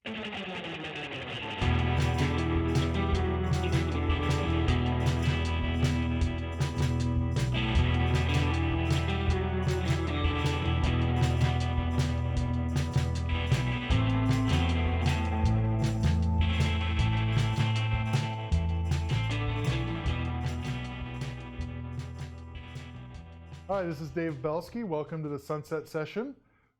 Hi, this is Dave Belsky. Welcome to the Sunset Session.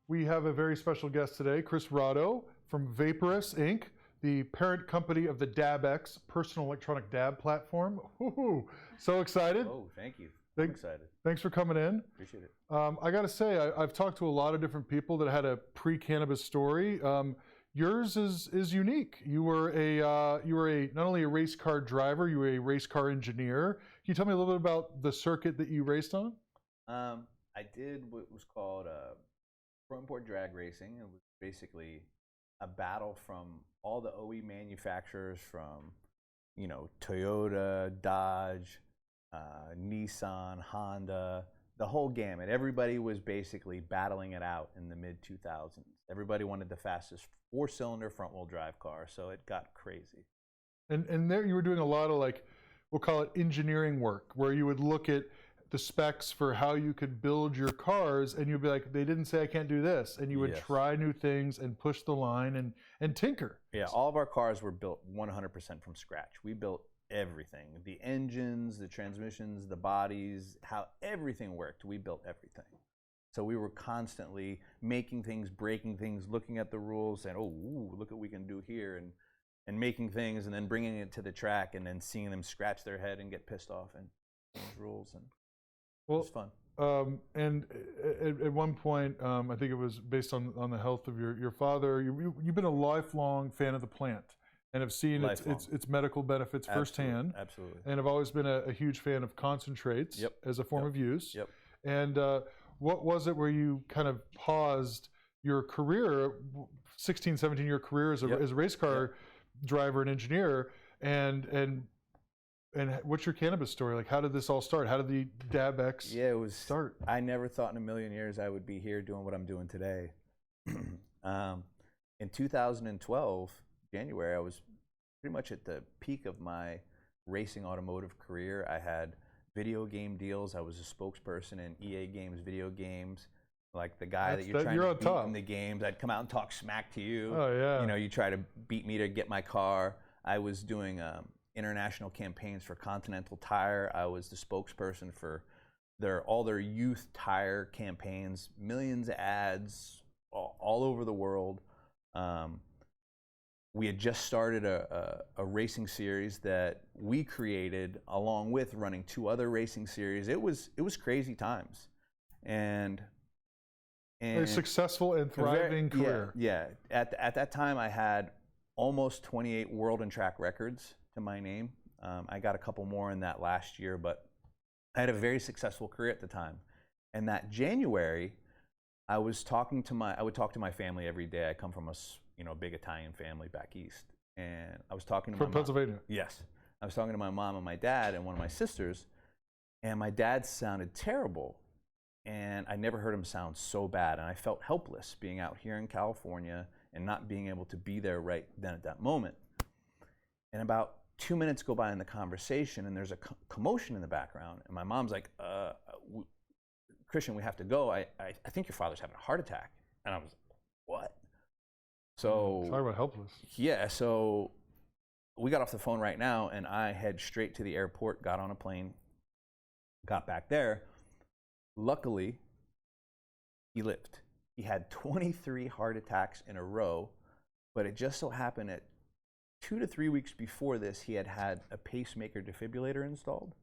We have a very special guest today, Chris Rado from Vaporous Inc., the parent company of the dabX personal electronic dab platform. Woohoo! So excited. Oh, thank you. I'm excited. Thanks for coming in. Appreciate it. I got to say, I've talked to a lot of different people that had a pre-cannabis story. Yours is unique. You were not only a race car driver, you were a race car engineer. Can you tell me a little bit about the circuit that you raced on? I did what was called front import drag racing. It was basically a battle from all the OE manufacturers, from Toyota, Dodge, Nissan, Honda, the whole gamut. Everybody was basically battling it out in the mid 2000s. Everybody wanted the fastest 4-cylinder front wheel drive car, so it got crazy. And there you were doing a lot of, like, we'll call it engineering work, where you would look at the specs for how you could build your cars, and you'd be like, they didn't say I can't do this, and you would try new things and push the line and tinker. Yeah, all of our cars were built 100% from scratch. We built everything, the engines, the transmissions, the bodies, how everything worked. We built everything. So we were constantly making things, breaking things, looking at the rules, saying, oh, ooh, look what we can do here, and making things, and then bringing it to the track, and then seeing them scratch their head and get pissed off and those rules. And well, it was fun. And at one point, I think it was based on the health of your father. You've been a lifelong fan of the plant and have seen its medical benefits firsthand. Absolutely. And I've always been a huge fan of concentrates as a form of use. Yep. And what was it where you kind of paused your career, 16, 17-year career as a race car driver and engineer, and what's your cannabis story? Like, how did this all start? How did the dabX start? I never thought in a million years I would be here doing what I'm doing today. In 2012, January, I was pretty much at the peak of my racing automotive career. I had video game deals. I was a spokesperson in EA Games video games. Like the guy that you're trying to beat in the games. I'd come out and talk smack to you. Oh, yeah. You try to beat me to get my car. I was doing international campaigns for Continental Tire. I was the spokesperson for all their youth tire campaigns, millions of ads all over the world. We had just started a racing series that we created along with running 2 other racing series. It was crazy times, and a successful and thriving career. Yeah. At that time, I had almost 28 world and track records to my name. I got a couple more in that last year, but I had a very successful career at the time. And that January, I would talk to my family every day. I come from a big Italian family back east, and I was talking to from Pennsylvania. Yes, I was talking to my mom and my dad and one of my sisters, and my dad sounded terrible, and I never heard him sound so bad, and I felt helpless being out here in California and not being able to be there right then at that moment. And about 2 minutes go by in the conversation, and there's a commotion in the background, and my mom's like, Christian, we have to go. I think your father's having a heart attack. And I was like, what? So talk about helpless. Yeah, so we got off the phone right now, and I head straight to the airport, got on a plane, got back there. Luckily, he lived. He had 23 heart attacks in a row, but it just so happened that 2 to 3 weeks before this, he had a pacemaker defibrillator installed.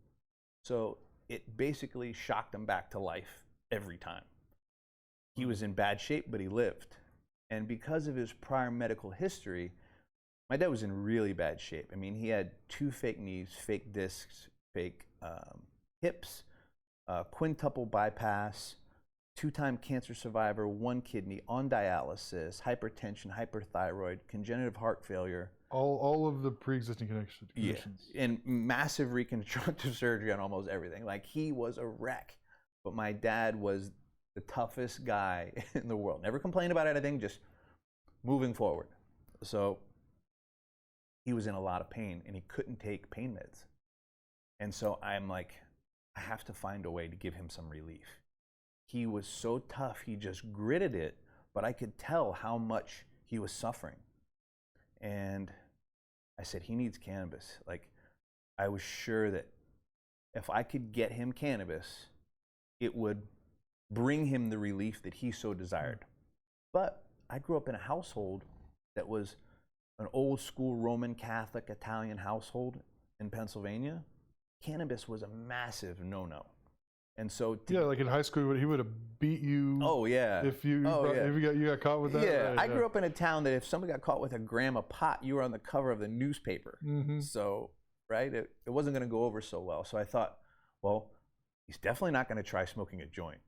So it basically shocked him back to life every time. He was in bad shape, but he lived. And because of his prior medical history, my dad was in really bad shape. I mean, he had 2 fake knees, fake discs, fake hips, quintuple bypass, 2-time cancer survivor, 1 kidney, on dialysis, hypertension, hyperthyroid, congenital heart failure. All of the pre-existing conditions. Yeah, and massive reconstructive surgery on almost everything. Like, he was a wreck. But my dad was the toughest guy in the world. Never complained about anything, just moving forward. So he was in a lot of pain, and he couldn't take pain meds. And so I'm like, I have to find a way to give him some relief. He was so tough, he just gritted it, but I could tell how much he was suffering. And I said, he needs cannabis. Like, I was sure that if I could get him cannabis, it would bring him the relief that he so desired. But I grew up in a household that was an old school Roman Catholic Italian household in Pennsylvania. Cannabis was a massive no-no. And so yeah, like in high school, he would have beat you. Oh yeah. If you got caught with that. Yeah, right, I grew up in a town that if somebody got caught with a gram of pot, you were on the cover of the newspaper. Mm-hmm. So, right, it wasn't going to go over so well. So I thought, well, he's definitely not going to try smoking a joint.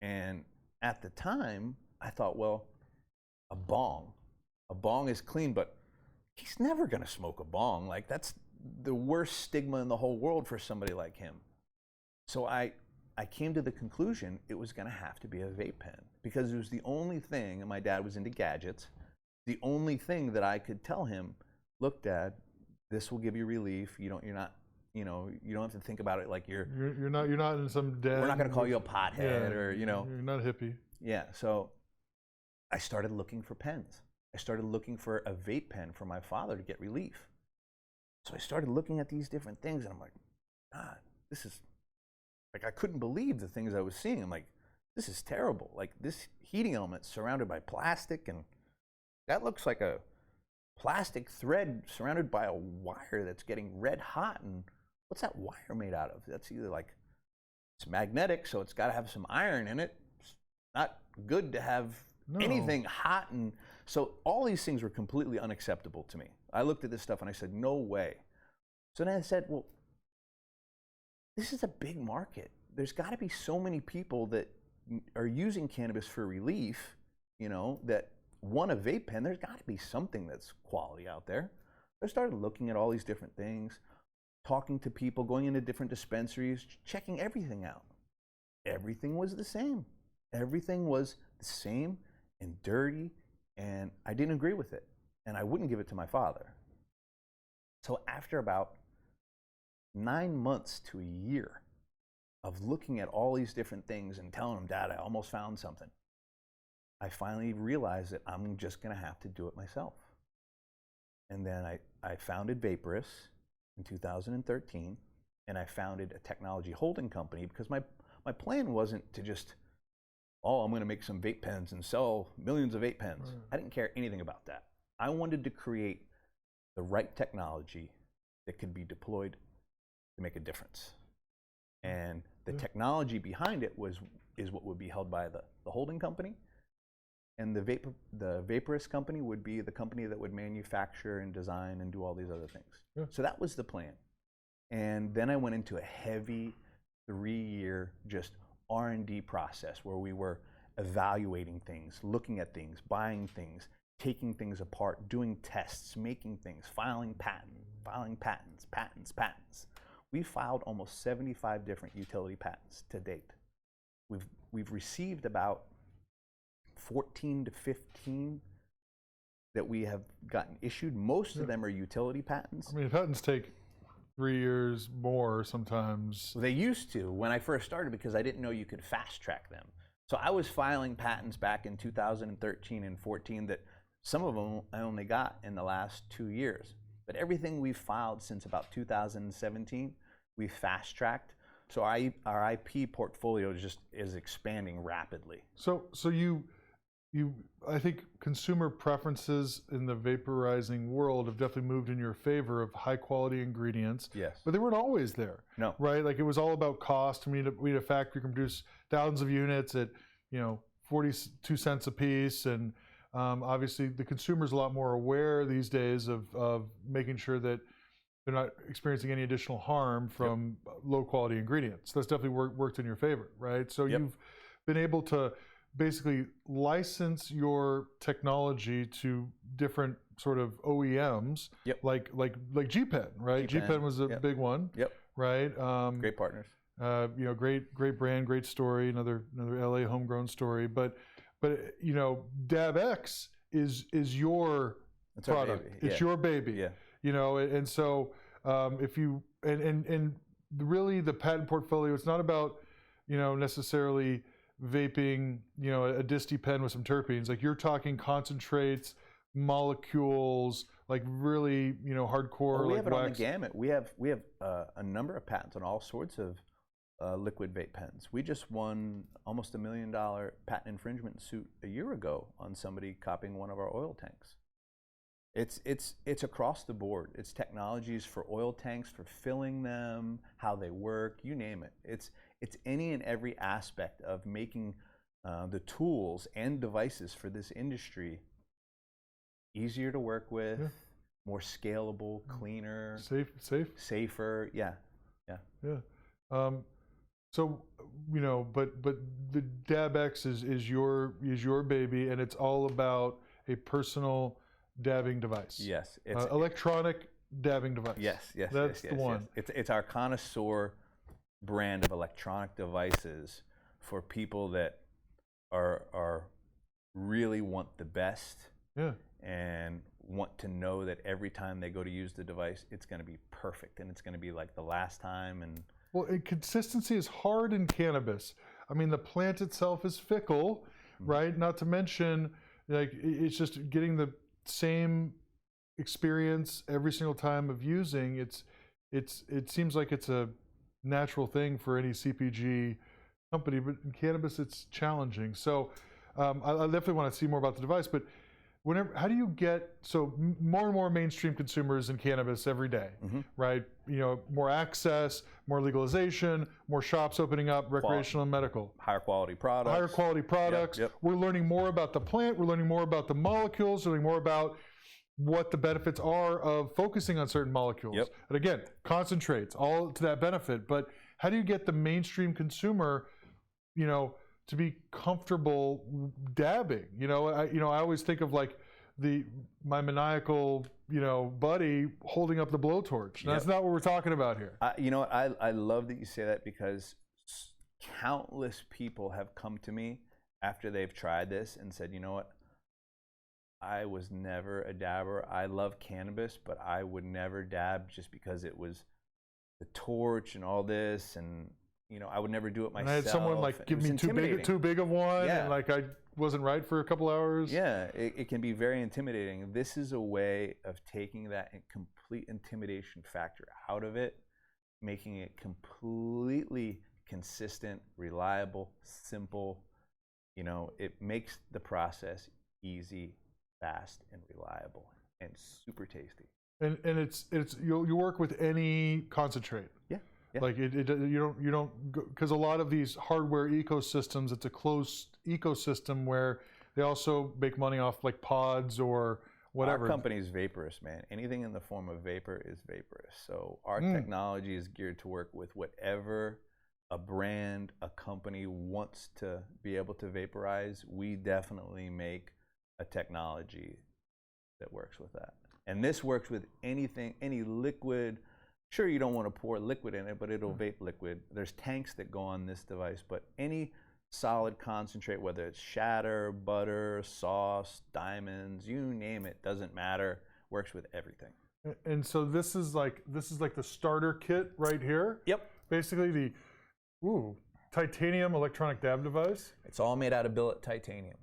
And at the time, I thought, well, a bong is clean, but he's never going to smoke a bong. Like, that's the worst stigma in the whole world for somebody like him. So I came to the conclusion it was going to have to be a vape pen, because it was the only thing, and my dad was into gadgets, the only thing that I could tell him, look, Dad, this will give you relief. You don't have to think about it like you're not in some den. We're not going to call you a pothead or, You're not a hippie. Yeah. So I started looking for pens. I started looking for a vape pen for my father to get relief. So I started looking at these different things, and I'm like, God, this is, like, I couldn't believe the things I was seeing. I'm like, this is terrible. Like, this heating element surrounded by plastic, and that looks like a plastic thread surrounded by a wire that's getting red hot. And what's that wire made out of? That's either like, it's magnetic, so it's got to have some iron in it. It's not good to have anything hot. And so all these things were completely unacceptable to me. I looked at this stuff and I said, no way. So then I said, well, this is a big market. There's got to be so many people that are using cannabis for relief, that want a vape pen. There's got to be something that's quality out there. I started looking at all these different things, talking to people, going into different dispensaries, checking everything out. Everything was the same. Everything was the same and dirty, and I didn't agree with it, and I wouldn't give it to my father. So after about 9 months to a year of looking at all these different things and telling him, Dad, I almost found something, I finally realized that I'm just going to have to do it myself. And then I founded Vaporous in 2013, and I founded a technology holding company, because my plan wasn't to just, I'm going to make some vape pens and sell millions of vape pens. Right. I didn't care anything about that. I wanted to create the right technology that could be deployed to make a difference. And the technology behind it is what would be held by the holding company. And the Vaporous company would be the company that would manufacture and design and do all these other things. Yeah. So that was the plan. And then I went into a heavy 3-year just R&D process where we were evaluating things, looking at things, buying things, taking things apart, doing tests, making things, filing patents. We filed almost 75 different utility patents to date. We've received about 14 to 15 that we have gotten issued. Most of them are utility patents. I mean, patents take 3 years more sometimes. They used to when I first started, because I didn't know you could fast track them. So I was filing patents back in 2013 and 14 that some of them I only got in the last 2 years. But everything we've filed since about 2017, we've fast tracked. So our IP portfolio is expanding rapidly. So you I think consumer preferences in the vaporizing world have definitely moved in your favor of high quality ingredients. Yes. But they weren't always there. No. Right? Like, it was all about cost. I mean, we had a factory can produce thousands of units at 42 cents a piece, and obviously the consumer's a lot more aware these days of making sure that they're not experiencing any additional harm from low quality ingredients. That's definitely worked in your favor, right? So you've been able to basically license your technology to different sort of OEMs, like G-Pen, right? G-Pen was a big one, right? Great partners. Great brand, great story, another LA homegrown story. But dabX is your product. It's your baby. Yeah. You know, and so if you and really the patent portfolio, it's not about, you know, necessarily vaping, you know, a disty pen with some terpenes. Like you're talking concentrates, molecules, like really, you know, hardcore. Well, we like have it wax. on the gamut. We have a number of patents on all sorts of liquid vape pens. We just won almost $1 million patent infringement suit a year ago on somebody copying one of our oil tanks. It's across the board. It's technologies for oil tanks, for filling them, how they work, you name it. It's any and every aspect of making the tools and devices for this industry easier to work with, more scalable, cleaner, safer. Yeah. So, you know, but the dabX is your baby, and it's all about a personal dabbing device. Yes, it's electronic dabbing device. Yes, that's the one. Yes. It's our connoisseur brand of electronic devices for people that are really want the best. Yeah. And want to know that every time they go to use the device, it's going to be perfect and it's going to be like the last time. And well, consistency is hard in cannabis. I mean, the plant itself is fickle, right? Not to mention, like, it's just getting the same experience every single time of using. It seems like it's a natural thing for any CPG company, but in cannabis, it's challenging. So I definitely want to see more about the device, but how do you get more and more mainstream consumers in cannabis every day, right? You know, more access, more legalization, more shops opening up, recreational and medical. Higher quality products. Yep. We're learning more about the plant. We're learning more about the molecules. Learning more about what the benefits are of focusing on certain molecules. Yep. And again, concentrates, all to that benefit. But how do you get the mainstream consumer, you know, to be comfortable dabbing? You know, I always think of like my maniacal, you know, buddy holding up the blowtorch. That's not what we're talking about here. You know what? I love that you say that, because countless people have come to me after they've tried this and said, you know what? I was never a dabber. I love cannabis, but I would never dab just because it was the torch and all this, and you know, I would never do it myself. And I had someone like give me too big of one, and like I wasn't right for a couple hours. Yeah, it can be very intimidating. This is a way of taking that complete intimidation factor out of it, making it completely consistent, reliable, simple. You know, it makes the process easy, fast, and reliable, and super tasty. And it's you work with any concentrate. Yeah. Like you don't because a lot of these hardware ecosystems, it's a closed ecosystem where they also make money off like pods or whatever. Our company's vaporous, man. Anything in the form of vapor is vaporous. So our technology is geared to work with whatever a brand, a company wants to be able to vaporize. We definitely make a technology that works with that. And this works with anything, any liquid. Sure, you don't want to pour liquid in it, but it'll vape liquid. There's tanks that go on this device, but any solid concentrate, whether it's shatter, butter, sauce, diamonds, you name it, doesn't matter, works with everything. And so this is like the starter kit right here. Yep. Basically the titanium electronic dab device. It's all made out of billet titanium.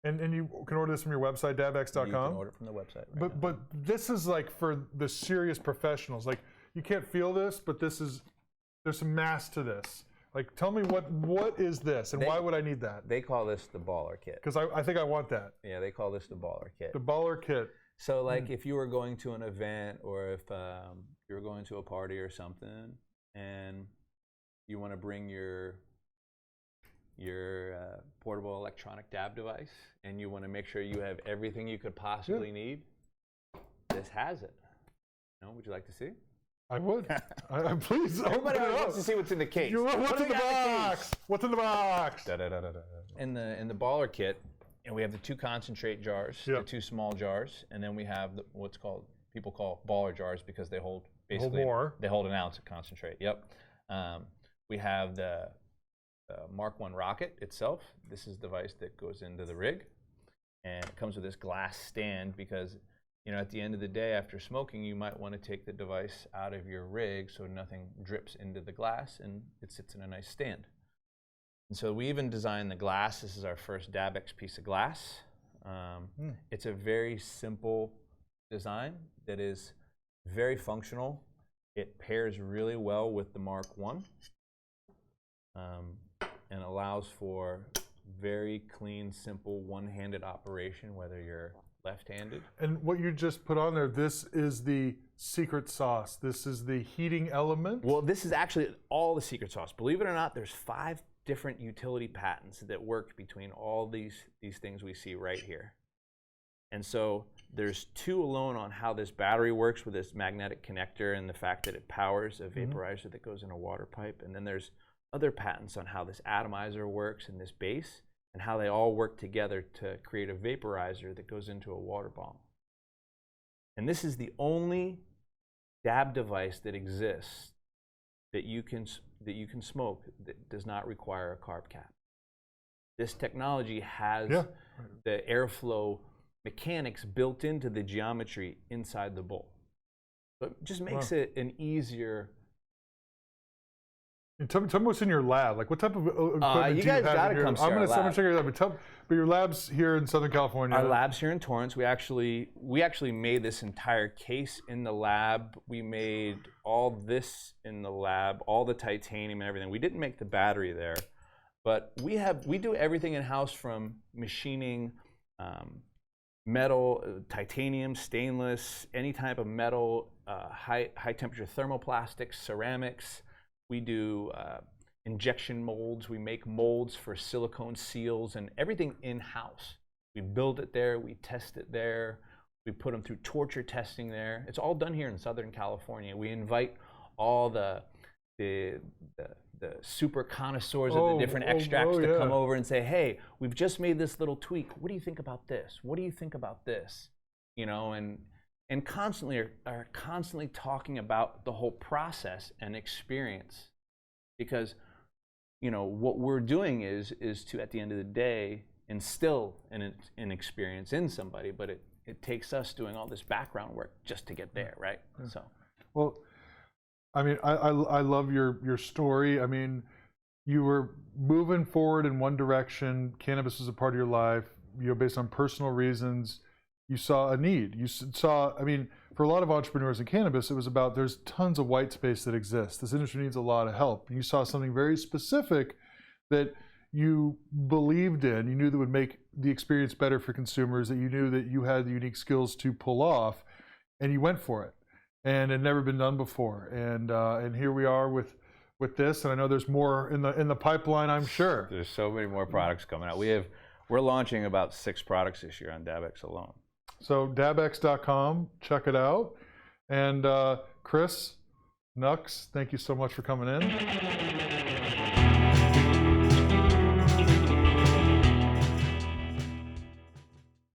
And you can order this from your website, dabX.com. You can order it from the website. But this is like for the serious professionals. Like you can't feel this, but there's some mass to this. Like tell me what is this, and why would I need that? They call this the baller kit. Because I think I want that. Yeah, they call this the baller kit. The baller kit. So like if you were going to an event, or if you were going to a party or something, and you want to bring your portable electronic dab device, and you want to make sure you have everything you could possibly need, this has it. Would you like to see? I would. Please. Everybody wants to see what's in the case. What's in the box? What's in the box? In the baller kit, and we have the 2 concentrate jars, the 2 small jars, and then we have what's people call baller jars because they hold basically they hold an ounce of concentrate. Yep. We have the Mark I rocket itself. This is the device that goes into the rig. And it comes with this glass stand because, you know, at the end of the day, after smoking, you might want to take the device out of your rig so nothing drips into the glass and it sits in a nice stand. And so we even designed the glass. This is our first dabX piece of glass. It's a very simple design that is very functional. It pairs really well with the Mark I and allows for very clean, simple, one-handed operation, whether you're left-handed. And what you just put on there, this is the secret sauce. This is the heating element. Well, this is actually all the secret sauce. Believe it or not, there's 5 different utility patents that work between all these things we see right here. And so there's 2 alone on how this battery works with this magnetic connector and the fact that it powers a vaporizer that goes in a water pipe. And then there's other patents on how this atomizer works and this base and how they all work together to create a vaporizer that goes into a water bomb. And this is the only dab device that exists that you can smoke that does not require a carb cap. This technology has the airflow mechanics built into the geometry inside the bowl. So it just makes it an easier. And tell me what's in your lab. Like, what type of equipment you do you guys have gotta in your come see I'm our gonna lab. check your lab. But your lab's here in Southern California. Our lab's here in Torrance. We actually made this entire case in the lab. We made all this in the lab, all the titanium and everything. We didn't make the battery there, but we do everything in house from machining metal, titanium, stainless, any type of metal, high temperature thermoplastics, ceramics. We do injection molds. We make molds for silicone seals and everything in-house. We build it there. We test it there. We put them through torture testing there. It's all done here in Southern California. We invite all the super connoisseurs of the different extracts to come over and say, hey, we've just made this little tweak. What do you think about this? What do you think about this? You know, and constantly are constantly talking about the whole process and experience, because you know what we're doing is to, at the end of the day, instill an experience in somebody, but it takes us doing all this background work just to get there, right? So well, I mean, I love your story. I mean, you were moving forward in one direction. Cannabis was a part of your life, you know, based on personal reasons. You saw a need. You saw, I mean, for a lot of entrepreneurs in cannabis, it was about there's tons of white space that exists. This industry needs a lot of help. And you saw something very specific that you believed in. You knew that would make the experience better for consumers, that you knew that you had the unique skills to pull off, and you went for it. And it had never been done before. And here we are with this. And I know there's more in the pipeline, I'm sure. There's so many more products coming out. We're launching about 6 products this year on dabX alone. So dabX.com, check it out. And Chris, Nux, thank you so much for coming in.